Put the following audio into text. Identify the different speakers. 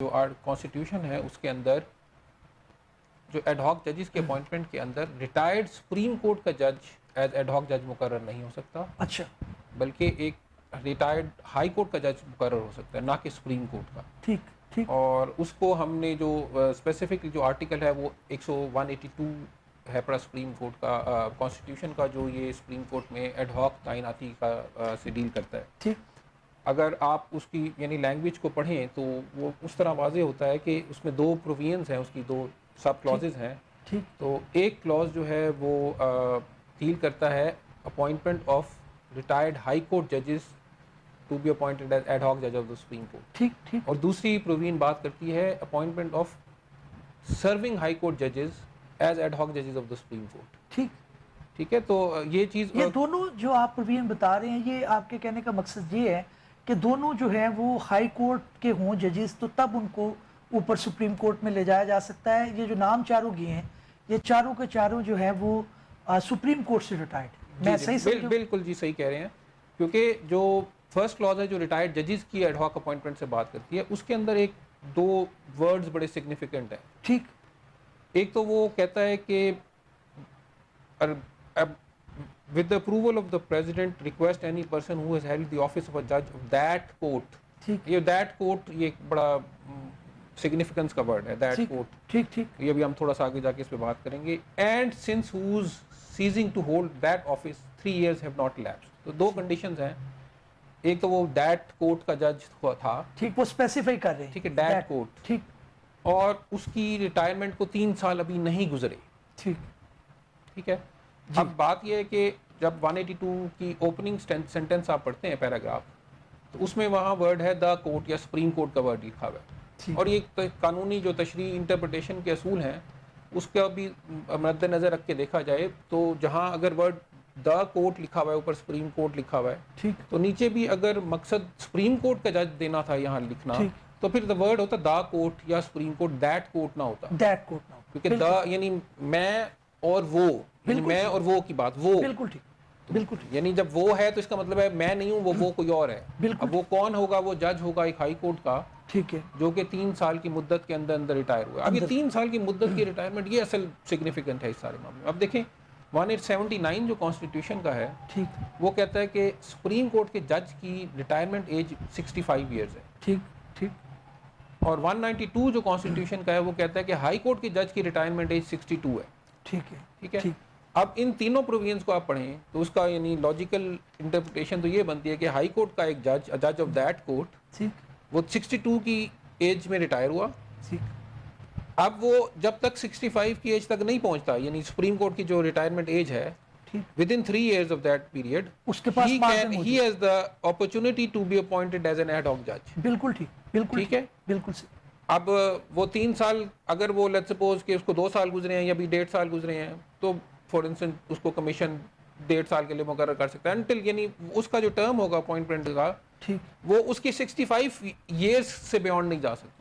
Speaker 1: جو کانسٹیٹیوشن ہے اس کے اندر جو ایڈ ہاک ججز کے اپوائنٹمنٹ کے اندر ریٹائرڈ سپریم کورٹ کا جج ایز ایڈ ہاک جج مقرر نہیں ہو سکتا.
Speaker 2: اچھا,
Speaker 1: بلکہ ایک ریٹائرڈ ہائی کورٹ کا جج مقرر ہو سکتا ہے, نہ کہ سپریم کورٹ کا.
Speaker 2: ٹھیک ٹھیک.
Speaker 1: اور اس کو ہم نے جو اسپیسیفک جو آرٹیکل ہے وہ 182 ہے پڑا سپریم کورٹ کا کانسٹیٹیوشن کا, جو یہ سپریم کورٹ میں ایڈ ہاک تعیناتی کا سے ڈیل کرتا ہے.
Speaker 2: ٹھیک.
Speaker 1: اگر آپ اس کی یعنی لینگویج کو پڑھیں تو وہ اس طرح واضح ہوتا ہے کہ اس میں دو پرووینز ہیں, اس کی دو سب کلازز ہیں. تو ایک کلاز جو ہے وہ ڈیل کرتا ہے appointment of retired high court ججز to be appointed as ad hoc جج آف دا سپریم کورٹ.
Speaker 2: ٹھیک ٹھیک.
Speaker 1: اور دوسری پرووین بات کرتی ہے appointment of serving high court ججز ایز ایڈ ہاک ججز آف دا سپریم کورٹ.
Speaker 2: ٹھیک
Speaker 1: ٹھیک ہے. تو یہ چیز,
Speaker 2: یہ دونوں جو آپ پروین بتا رہے ہیں, یہ آپ کے کہنے کا مقصد یہ ہے کہ دونوں جو ہیں وہ ہائی کورٹ کے ہوں ججز, تو تب ان کو اوپر سپریم کورٹ میں لے جایا جا سکتا ہے. یہ جو نام چاروں گئے ہیں, یہ چاروں کے چاروں جو ہے وہ سپریم کورٹ سے ریٹائرڈ. میں صحیح سمجھوں؟
Speaker 1: بالکل جی صحیح کہہ رہے ہیں, کیونکہ جو فرسٹ کلاز ہے جو ریٹائرڈ ججز کی ایڈ ہاک اپوائنٹمنٹ سے بات کرتی ہے, اس کے اندر ایک دو ورڈز بڑے سگنیفیکنٹ ہیں.
Speaker 2: ٹھیک.
Speaker 1: ایک تو وہ کہتا ہے کہ with the approval of the president request any person who has held the office of a judge of that court. یہ that court یہ ایک بڑا significance کا word ہے, that court.
Speaker 2: ٹھیک ٹھیک.
Speaker 1: یہ بھی ہم تھوڑا سا آگے جا کے اس پہ بات کریں گے. and since whose ceasing to hold that office 3 years have not elapsed. تو دو conditions ہیں. ایک تو وہ that court کا جج تھا,
Speaker 2: ٹھیک, وہ اسپیسیفائی کر رہے ہیں.
Speaker 1: ٹھیک ہے, that court.
Speaker 2: ٹھیک.
Speaker 1: اور اس کی ریٹائرمنٹ کو 3 سال ابھی نہیں گزرے.
Speaker 2: ٹھیک.
Speaker 1: ٹھیک ہے. اب بات یہ ہے کہ جب 182 کی اوپننگ سینٹنس آپ پڑھتے ہیں پیراگراف, تو اس میں وہاں ورڈ ہے دا کورٹ یا سپریم کورٹ کا ورڈ لکھا ہوا ہے. اور یہ قانونی جو تشریح انٹرپریٹیشن کے اصول ہیں اس کا بھی مد نظر رکھ کے دیکھا جائے تو جہاں اگر ورڈ دا کورٹ لکھا ہوا ہے, اوپر سپریم کورٹ لکھا ہوا ہے, ٹھیک, تو نیچے بھی اگر مقصد سپریم کورٹ کا جج دینا تھا یہاں لکھنا, تو پھر دا ورڈ ہوتا دا کورٹ یا سپریم کورٹ, دیٹ کورٹ نہ ہوتا.
Speaker 2: دیٹ کورٹ نہ ہوتا,
Speaker 1: کیونکہ دا یعنی میں اور وہ, یعنی میں اور وہ کی بات, وہ
Speaker 2: بالکل ٹھیک, بالکل ٹھیک.
Speaker 1: یعنی جب وہ ہے تو اس کا مطلب ہے میں نہیں ہوں, وہ کوئی اور ہے. اب وہ کون ہوگا؟ وہ جج ہوگا ایک ہائی کورٹ کا,
Speaker 2: ٹھیک ہے,
Speaker 1: جو کہ 3 سال کی مدت کے اندر اندر ریٹائر ہوا. اب یہ 3 سال کی مدت کی ریٹائرمنٹ یہ اصل سگنیفیکنٹ ہے اس سارے معاملے میں. اب دیکھیں 1879 جو کانسٹیٹیوشن کا ہے,
Speaker 2: ٹھیک,
Speaker 1: وہ کہتا ہے کہ سپریم کورٹ کے جج کی ریٹائرمنٹ ایج 65 ایئرز ہے.
Speaker 2: ٹھیک ٹھیک.
Speaker 1: اور 192 جو کانسٹیٹیوشن کا ہے وہ کہتا ہے کہ ہائی کورٹ کے جج کی ریٹائرمنٹ ایج 62 ہے.
Speaker 2: ٹھیک ہے,
Speaker 1: ٹھیک ہے. اب ان تینوں پرووینس کو آپ پڑھیں تو اس کا یعنی لاجیکل انٹرپریٹیشن تو یہ بنتی ہے کہ ہائی کورٹ کا ایک جج جج آف دیٹ کورٹ, وہ 62 کی ایج میں ریٹائر ہوا. اب وہ جب تک 65 کی ایج تک نہیں پہنچتا, یعنی سپریم کورٹ کی جو ریٹائرمنٹ ایج ہے, within 3 years of that period,
Speaker 2: اس کے پاس
Speaker 1: he has the opportunity to be appointed as an ad hoc judge.
Speaker 2: بالکل ٹھیک, بالکل
Speaker 1: ٹھیک ہے,
Speaker 2: بالکل صحیح.
Speaker 1: اب وہ 3 سال اگر وہ لیٹس سپوز کہ اس کو 2 سال گزرے ہیں یا بھی 1.5 سال گزرے ہیں, تو فار انسٹنس اس کو کمیشن 1.5 سال کے لیے مقرر کر سکتا ہے, انٹل یعنی اس کا جو ٹرم ہوگا اپوائنٹمنٹ کا, وہ اس کی 65 ایئرس سے بیونڈ نہیں جا سکتا.